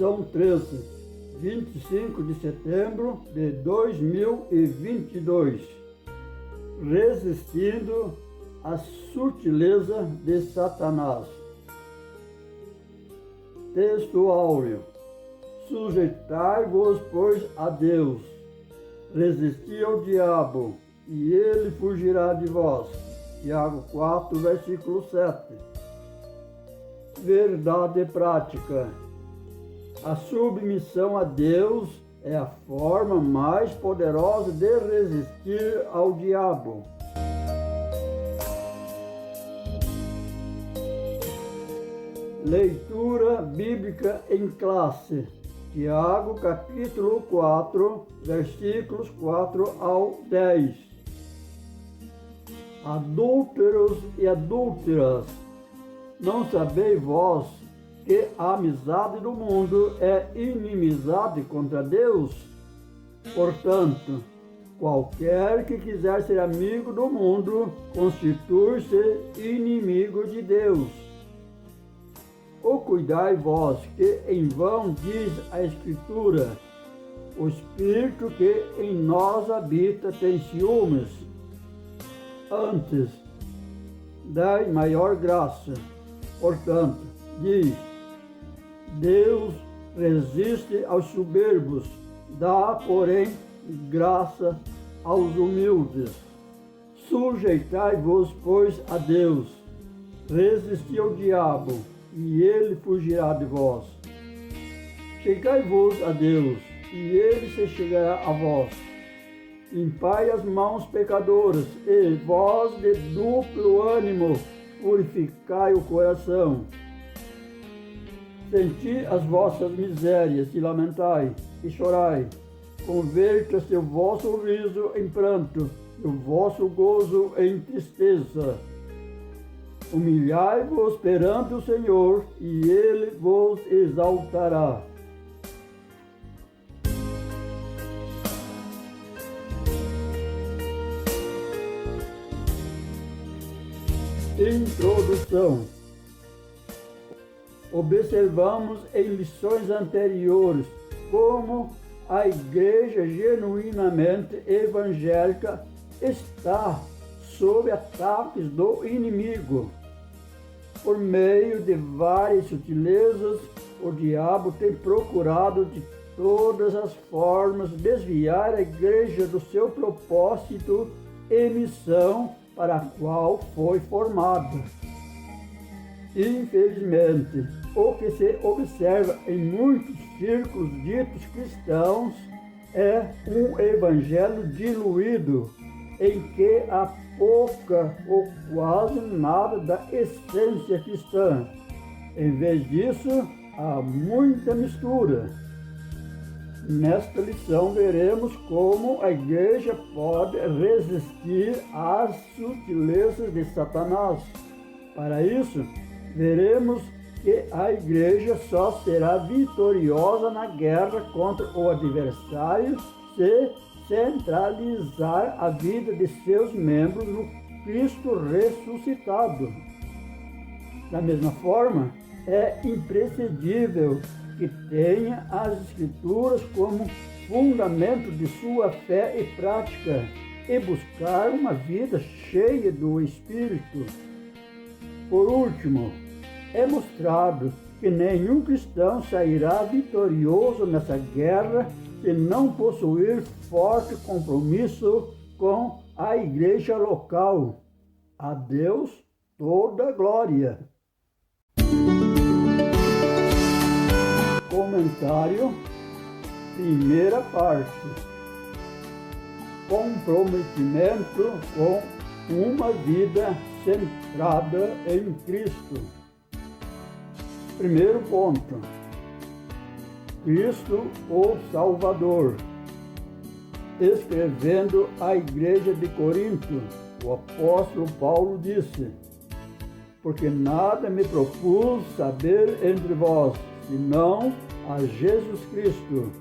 Lição 13, 25 de setembro de 2022. Resistindo à sutileza de Satanás. Texto áureo. Sujeitai-vos, pois, a Deus. Resisti ao diabo, e ele fugirá de vós. Tiago 4, versículo 7. Verdade prática. A submissão a Deus é a forma mais poderosa de resistir ao diabo. Leitura bíblica em classe. Tiago, capítulo 4, versículos 4 ao 10. Adúlteros e adúlteras, não sabeis vós que a amizade do mundo é inimizade contra Deus? Portanto, qualquer que quiser ser amigo do mundo, constitui-se inimigo de Deus. Ou cuidai vós, que em vão diz a Escritura, o Espírito que em nós habita tem ciúmes. Antes, dai maior graça. Portanto, diz, Deus resiste aos soberbos, dá, porém, graça aos humildes. Sujeitai-vos, pois, a Deus. Resisti ao diabo, e ele fugirá de vós. Chegai-vos a Deus, e ele se chegará a vós. Limpai as mãos pecadoras, e vós de duplo ânimo, purificai o coração. Senti as vossas misérias e lamentai, e chorai. Converta-se o vosso riso em pranto, e o vosso gozo em tristeza. Humilhai-vos perante o Senhor, e Ele vos exaltará. Introdução. Observamos em lições anteriores como a igreja genuinamente evangélica está sob ataques do inimigo. Por meio de várias sutilezas, o diabo tem procurado de todas as formas desviar a igreja do seu propósito e missão para a qual foi formada. Infelizmente, o que se observa em muitos círculos ditos cristãos é um evangelho diluído, em que há pouca ou quase nada da essência cristã. Em vez disso, há muita mistura. Nesta lição veremos como a igreja pode resistir às sutilezas de Satanás. Para isso, veremos que a igreja só será vitoriosa na guerra contra o adversário se centralizar a vida de seus membros no Cristo ressuscitado. Da mesma forma, é imprescindível que tenha as Escrituras como fundamento de sua fé e prática e buscar uma vida cheia do Espírito. Por último, é mostrado que nenhum cristão sairá vitorioso nessa guerra se não possuir forte compromisso com a igreja local. A Deus toda a glória. Comentário, primeira parte. Comprometimento com uma vida centrada em Cristo. Primeiro ponto. Cristo, o Salvador. Escrevendo à igreja de Corinto, o apóstolo Paulo disse: porque nada me propus saber entre vós, senão a Jesus Cristo.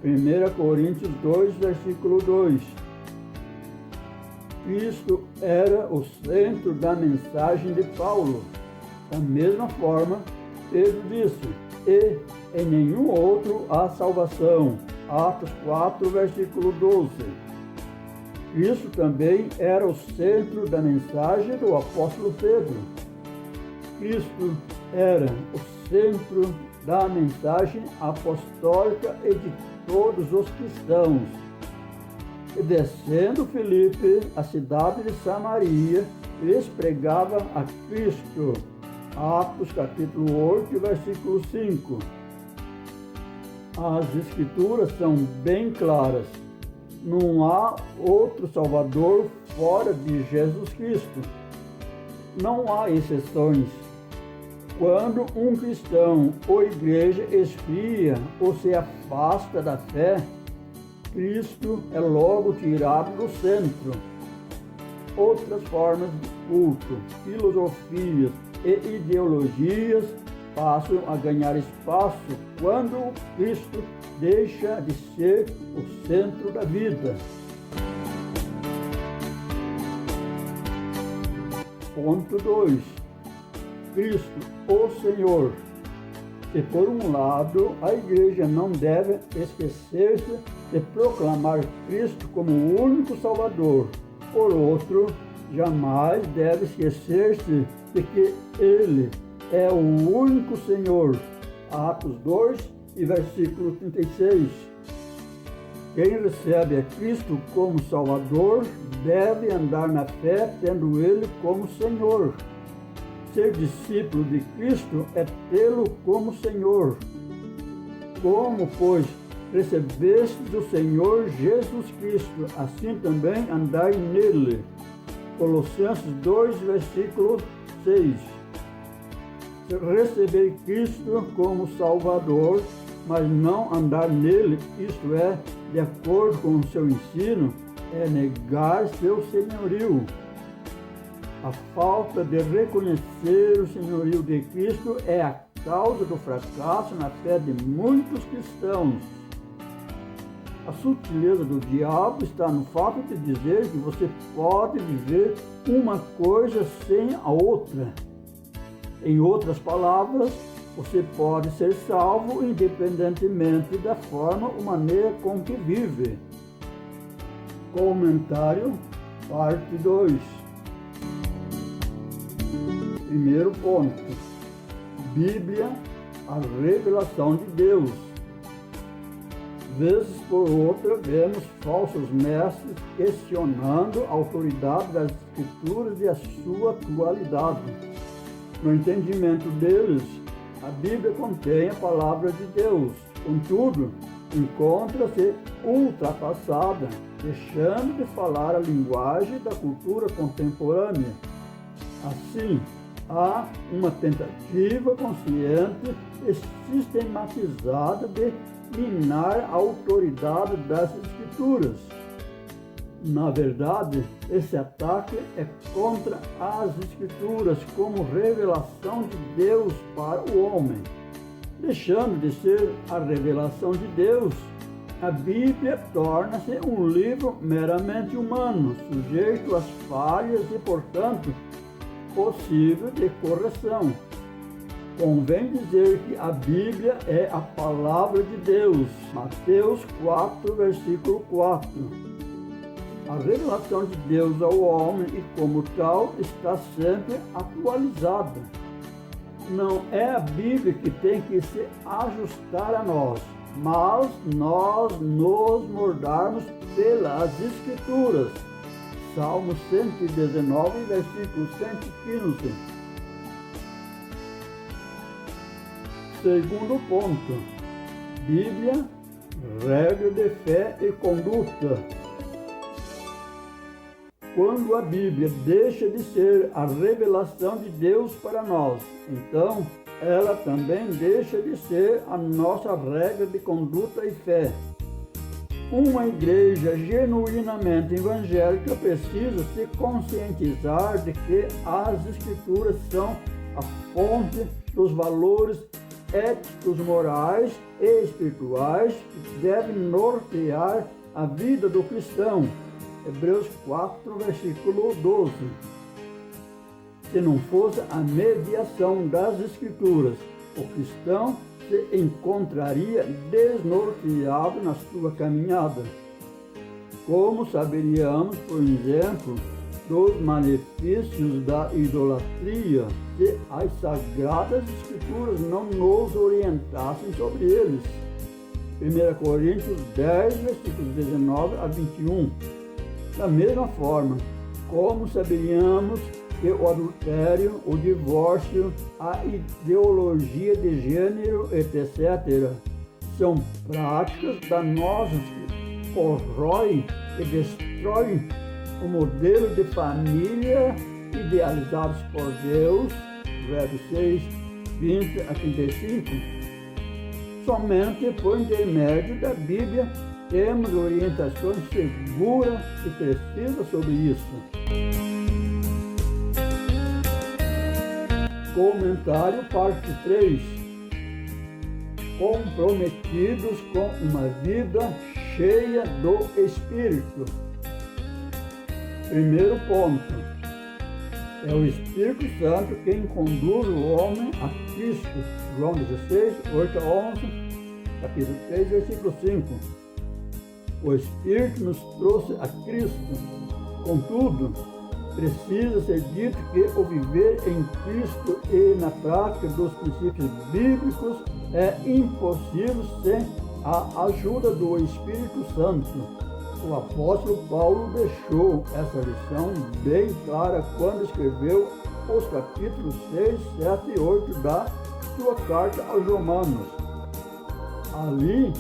1 Coríntios 2, versículo 2. Cristo era o centro da mensagem de Paulo. Da mesma forma, Pedro disse: e em nenhum outro há salvação. Atos 4, versículo 12. Isso também era o centro da mensagem do apóstolo Pedro. Cristo era o centro da mensagem apostólica e de todos os cristãos. E descendo Filipe, a cidade de Samaria, lhes pregava a Cristo. Atos capítulo 8, versículo 5. As Escrituras são bem claras. Não há outro Salvador fora de Jesus Cristo. Não há exceções. Quando um cristão ou igreja esfria ou se afasta da fé, Cristo é logo tirado do centro. Outras formas de culto, filosofias e ideologias passam a ganhar espaço quando Cristo deixa de ser o centro da vida. Ponto 2. Cristo, o Senhor. E por um lado, a igreja não deve esquecer-se de proclamar Cristo como o único Salvador. Por outro, jamais deve esquecer-se de que Ele é o único Senhor. Atos 2 e versículo 36. Quem recebe a Cristo como Salvador deve andar na fé tendo Ele como Senhor. Ser discípulo de Cristo é tê-lo como Senhor. Como, pois, recebeste do Senhor Jesus Cristo, assim também andai nele. Colossenses 2, versículo 6. Receber Cristo como Salvador, mas não andar nele, isto é, de acordo com o seu ensino, é negar seu senhorio. A falta de reconhecer o senhorio de Cristo é a causa do fracasso na fé de muitos cristãos. A sutileza do diabo está no fato de dizer que você pode viver uma coisa sem a outra. Em outras palavras, você pode ser salvo independentemente da forma ou maneira com que vive. Comentário, parte 2. Primeiro ponto. Bíblia, a revelação de Deus. Vezes por outra, vemos falsos mestres questionando a autoridade das Escrituras e a sua atualidade. No entendimento deles, a Bíblia contém a palavra de Deus. Contudo, encontra-se ultrapassada, deixando de falar a linguagem da cultura contemporânea. Assim, há uma tentativa consciente e sistematizada de minar a autoridade das Escrituras. Na verdade, esse ataque é contra as Escrituras como revelação de Deus para o homem. Deixando de ser a revelação de Deus, a Bíblia torna-se um livro meramente humano, sujeito às falhas e, portanto, possível de correção. Convém dizer que a Bíblia é a palavra de Deus. Mateus 4, versículo 4. A revelação de Deus ao homem e, como tal, está sempre atualizada. Não é a Bíblia que tem que se ajustar a nós, mas nós nos moldarmos pelas Escrituras. Salmo 119, versículo 115. Segundo ponto. Bíblia, regra de fé e conduta. Quando a Bíblia deixa de ser a revelação de Deus para nós, então ela também deixa de ser a nossa regra de conduta e fé. Uma igreja genuinamente evangélica precisa se conscientizar de que as Escrituras são a fonte dos valores éticos, morais e espirituais que devem nortear a vida do cristão. Hebreus 4, versículo 12. Se não fosse a mediação das Escrituras, o cristão se encontraria desnorteado na sua caminhada. Como saberíamos, por exemplo, dos malefícios da idolatria se as Sagradas Escrituras não nos orientassem sobre eles? 1 Coríntios 10, versículos 19 a 21. Da mesma forma, como saberíamos que o adultério, o divórcio, a ideologia de gênero, etc., são práticas danosas que corroem e destroem o modelo de família idealizados por Deus, versos 6, 20 a 35. Somente por intermédio da Bíblia temos orientações seguras e precisas sobre isso. Comentário, parte 3. Comprometidos com uma vida cheia do Espírito. Primeiro ponto. É o Espírito Santo quem conduz o homem a Cristo. João 16, 8 a 11, capítulo 3, versículo 5. O Espírito nos trouxe a Cristo. Contudo, precisa ser dito que o viver em Cristo e na prática dos princípios bíblicos é impossível sem a ajuda do Espírito Santo. O apóstolo Paulo deixou essa lição bem clara quando escreveu os capítulos 6, 7 e 8 da sua carta aos Romanos. Ali,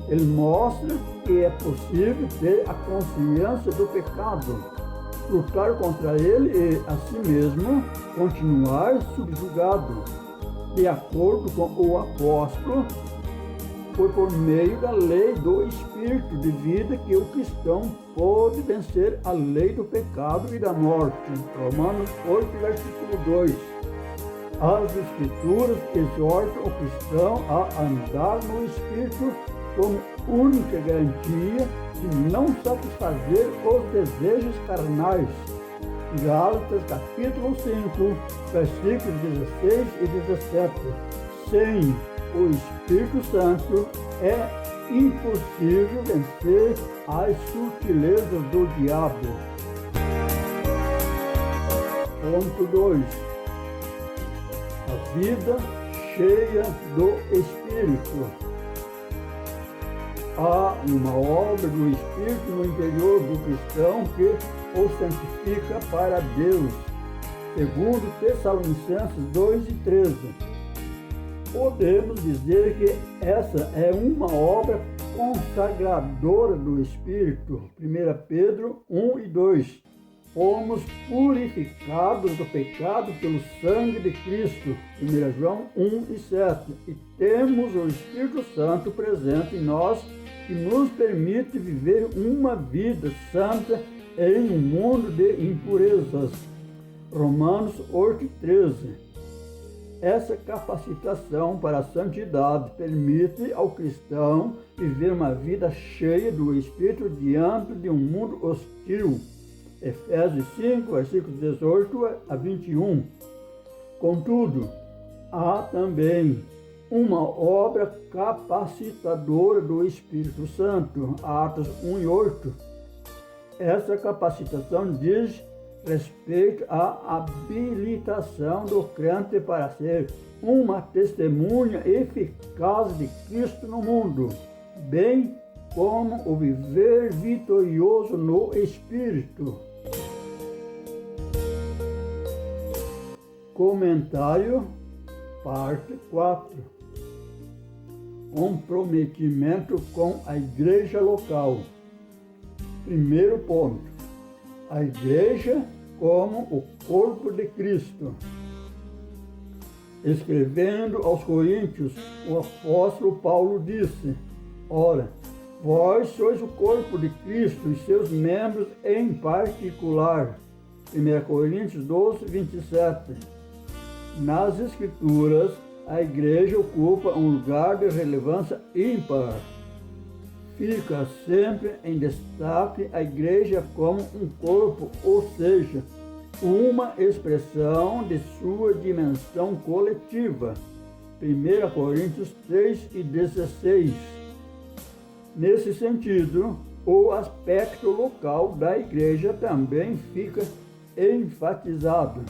ele mostra que é possível ter a consciência do pecado, lutar contra ele e, assim mesmo, continuar subjugado. De acordo com o apóstolo, foi por meio da lei do Espírito de vida que o cristão pôde vencer a lei do pecado e da morte. Romanos 8, versículo 2. As Escrituras exortam o cristão a andar no Espírito como única garantia de não satisfazer os desejos carnais. Gálatas capítulo 5, versículos 16 e 17. Sem o Espírito Santo é impossível vencer as sutilezas do diabo. Ponto 2. A vida cheia do Espírito. Há uma obra do Espírito no interior do cristão que o santifica para Deus. Segundo Tessalonicenses 2 e 13. Podemos dizer que essa é uma obra consagradora do Espírito. 1 Pedro 1 e 2. Fomos purificados do pecado pelo sangue de Cristo. 1 João 1 e 7. E temos o Espírito Santo presente em nós, que nos permite viver uma vida santa em um mundo de impurezas. Romanos 8 e 13. Essa capacitação para a santidade permite ao cristão viver uma vida cheia do Espírito diante de um mundo hostil. Efésios 5, versículos 18 a 21. Contudo, há também uma obra capacitadora do Espírito Santo. Atos 1 e 8. Essa capacitação diz respeito à habilitação do crente para ser uma testemunha eficaz de Cristo no mundo, bem como o viver vitorioso no Espírito. Comentário, parte 4. Comprometimento com a igreja local. Primeiro ponto. A igreja como o corpo de Cristo. Escrevendo aos Coríntios, o apóstolo Paulo disse: Ora, vós sois o corpo de Cristo e seus membros em particular. 1 Coríntios 12, 27. Nas Escrituras, a igreja ocupa um lugar de relevância ímpar. Fica sempre em destaque a igreja como um corpo, ou seja, uma expressão de sua dimensão coletiva. 1 Coríntios 3:16. Nesse sentido, o aspecto local da igreja também fica enfatizado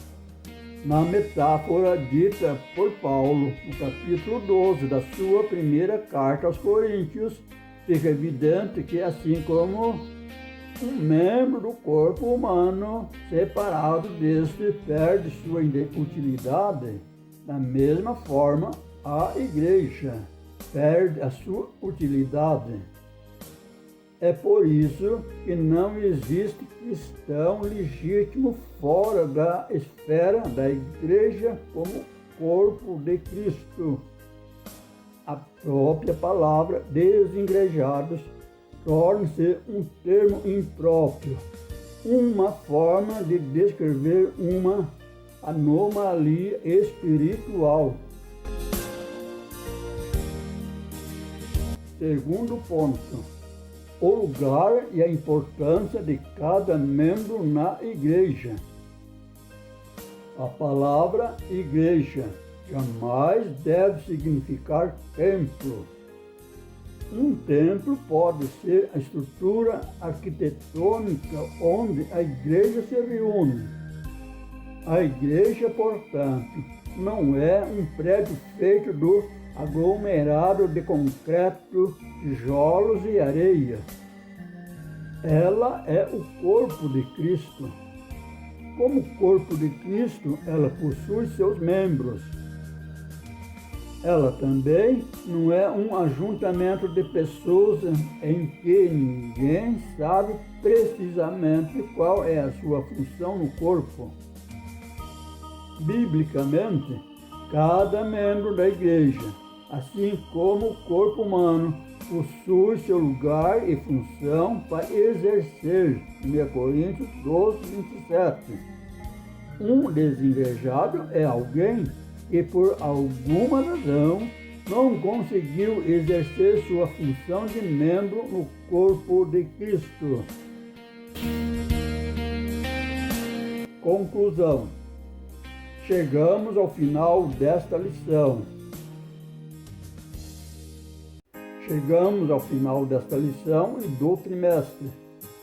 na metáfora dita por Paulo no capítulo 12 da sua primeira carta aos Coríntios. Fica evidente que, assim como um membro do corpo humano separado deste perde sua utilidade, da mesma forma a igreja perde a sua utilidade. É por isso que não existe cristão legítimo fora da esfera da igreja como corpo de Cristo. A própria palavra desigrejados torna-se um termo impróprio, uma forma de descrever uma anomalia espiritual. Segundo ponto: o lugar e a importância de cada membro na igreja. A palavra igreja jamais deve significar templo. Um templo pode ser a estrutura arquitetônica onde a igreja se reúne. A igreja, portanto, não é um prédio feito do aglomerado de concreto, tijolos e areia. Ela é o corpo de Cristo. Como corpo de Cristo, ela possui seus membros. Ela também não é um ajuntamento de pessoas em que ninguém sabe precisamente qual é a sua função no corpo. Biblicamente, cada membro da igreja, assim como o corpo humano, possui seu lugar e função para exercer. 1 Coríntios 12:27. Um desinvejado é alguém que por alguma razão não conseguiu exercer sua função de membro no corpo de Cristo. Conclusão. Chegamos ao final desta lição. Chegamos ao final desta lição e do trimestre.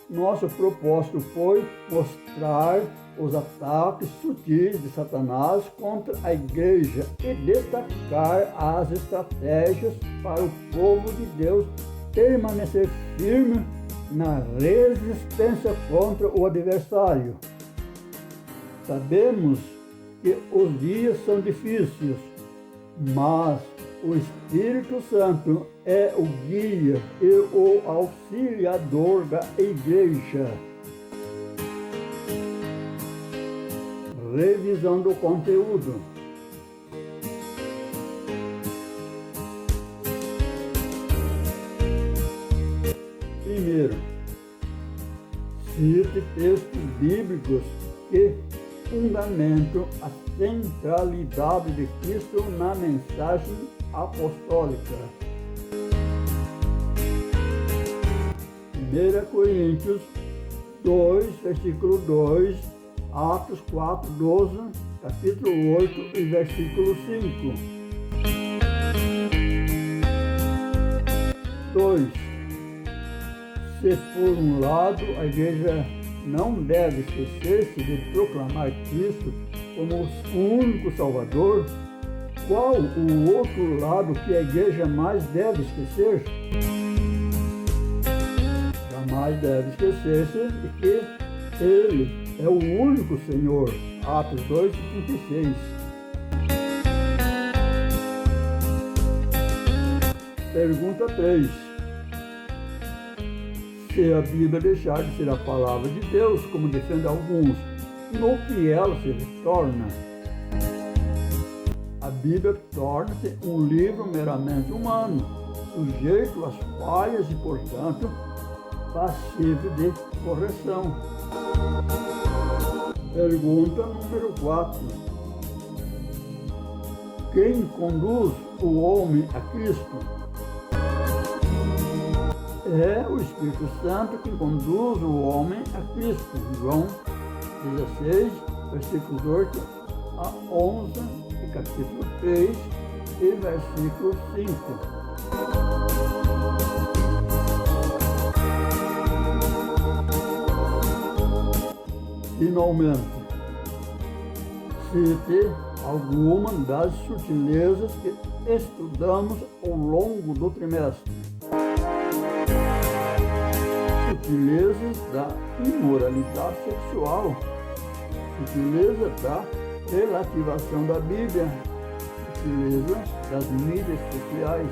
Nosso propósito foi mostrar os ataques sutis de Satanás contra a igreja e destacar as estratégias para o povo de Deus permanecer firme na resistência contra o adversário. Sabemos que os dias são difíceis, mas o Espírito Santo é o guia e o auxiliador da igreja. Revisão do conteúdo. Primeiro, cite textos bíblicos que fundamentam a centralidade de Cristo na mensagem apostólica. 1 Coríntios 2, versículo 2, Atos 4, 12, capítulo 8 e versículo 5. 2. Se por um lado a igreja não deve esquecer-se de proclamar Cristo como o único Salvador, qual o outro lado que a igreja mais deve esquecer? Jamais deve esquecer-se de que Ele é o único Senhor. Atos 2:36. Pergunta 3. Se a Bíblia deixar de ser a palavra de Deus, como defendem alguns, no que ela se torna? A Bíblia torna-se um livro meramente humano, sujeito às falhas e, portanto, passível de correção. Pergunta número 4. Quem conduz o homem a Cristo? É o Espírito Santo que conduz o homem a Cristo. João 16, versículos 8 a 11, e capítulo 3, e versículo 5. Finalmente, cite alguma das sutilezas que estudamos ao longo do trimestre. Sutilezas da imoralidade sexual, sutileza da relativação da Bíblia, sutileza das mídias sociais,